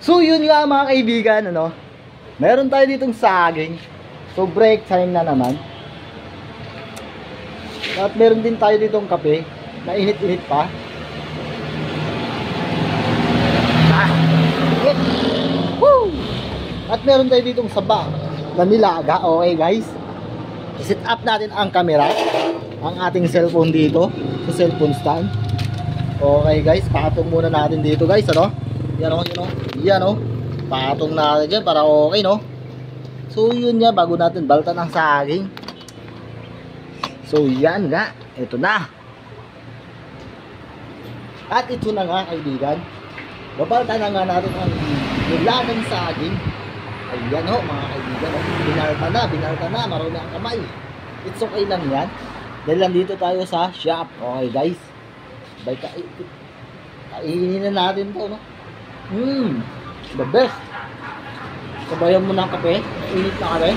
So yun nga mga kaibigan, ano, meron tayo ditong saging. So break time na naman. At meron din tayo ditong kape na init-init pa. Woo! At meron tayo ditong saba na nilaga. Okay guys, i-set up natin ang camera, ang ating cellphone dito sa cellphone stand. Okay guys, patong muna natin dito guys, ano? Yan o, yan o. Patong natin dyan para okay, no? So yun nga, bago natin baltan ang saging. So yan nga, ito na. At ito na nga kaibigan, babaltan na nga natin ang nilagang saging. Ayan ho mga kaibigan, binalta na, marami ang kamay. It's okay lang yan, dahil nandito tayo sa shop. Okay guys, kainin na natin to, no? The best. Sabayan mo ng kape, init na kape.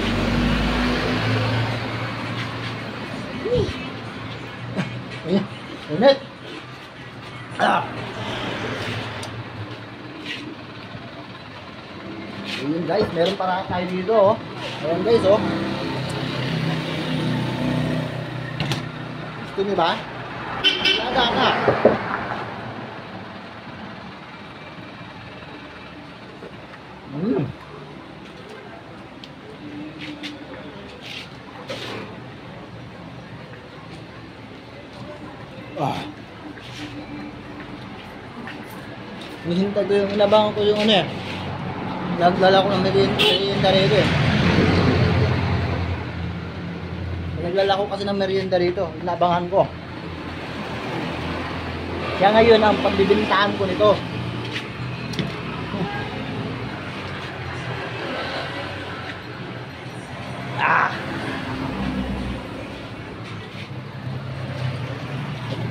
Init. Ayun guys, meron para tayo dito, oh. Ayan guys, oh. Gusto niyo ba? Laga na. Hinihintay ko yung inabangan ko yung ano eh. Nagdala ko ng merienda rito eh. Nagdala ko kasi ng merienda rito. Inabangan ko. Kaya ngayon ang pagbibintaan ko nito.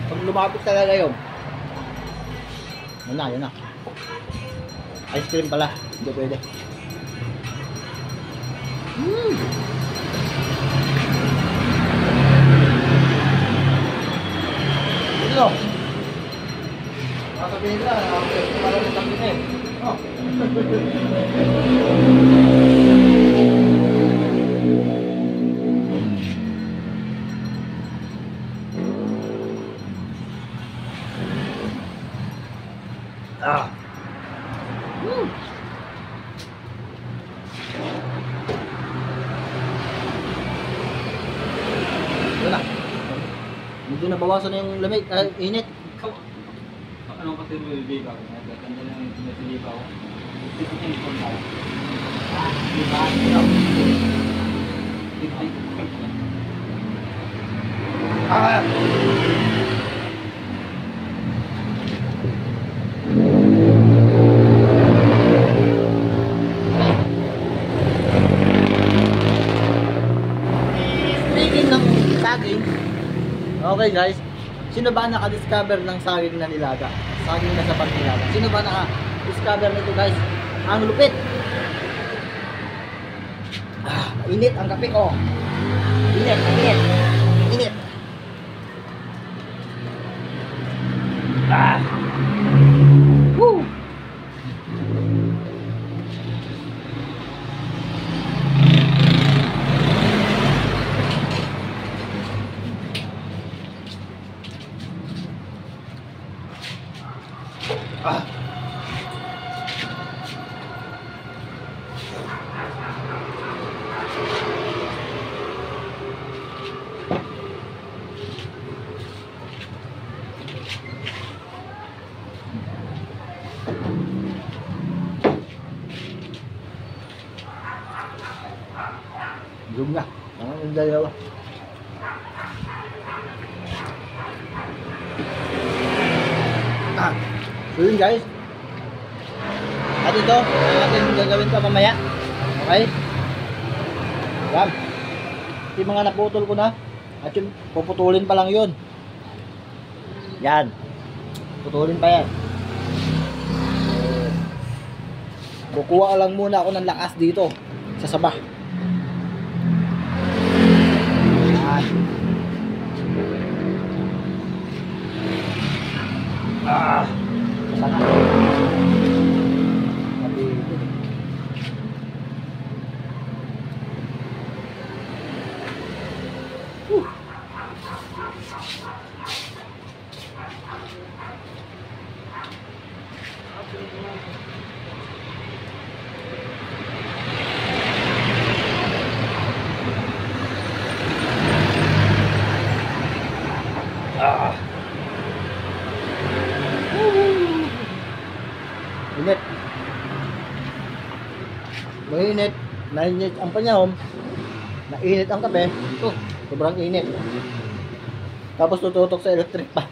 Pag lumapit talaga yun. Yan na. Ice cream pala. Hindi pwede. Ito. Sasabihin ka, para rin kami eh. Oh. Medyo nabawasan na yung lamig, init. Ano kasi nililigaw? Ganda lang yung nililigaw. Tipitin ko na. Diba? Speaking ng saging, okay guys, sino ba naka-discover ng saging na nilaga? Saging na sa pagnilaga. Sino ba naka-discover nito guys? Ang lupit. Init ang kape ko. Init. Woo! Zoom na. Ang dalawa. So yun guys. At ito, ang ating gagawin pa mamaya. Okay? Yan. Yung mga naputol ko na. At yung puputulin pa lang yun. Yan. Putulin pa yan. Kukuha lang muna ako ng lakas dito sa saba. Sana. Mainit. Nainit ang panahon. Nainit ang kape. Sobrang init. Tapos tututok sa electric pa.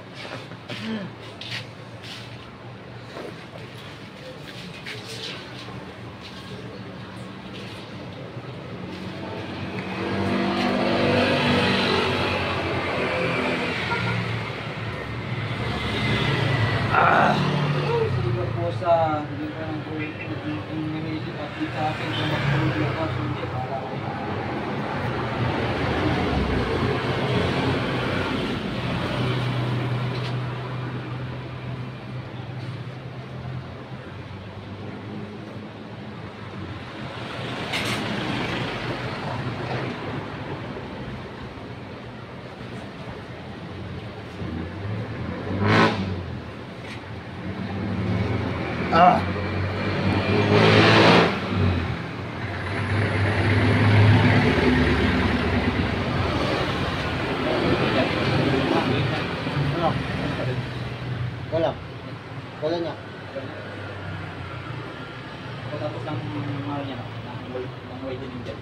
Sige po sa hindi pa ng kulit yung nanisip at di sa akin kung magpulog ka sundi para Ah. Ano? Wala. Wala niya. tapos ng mahal niya ng widening jet.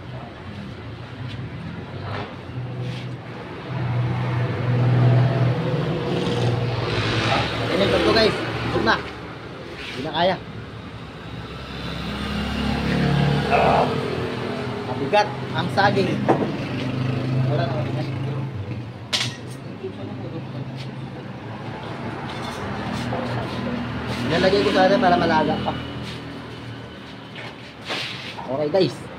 Ganito to guys. Busog na. Hindi na kaya. Mabigat ang saging. Wala na mabigat. Nilagay ko sana para malaga pa. Okay guys.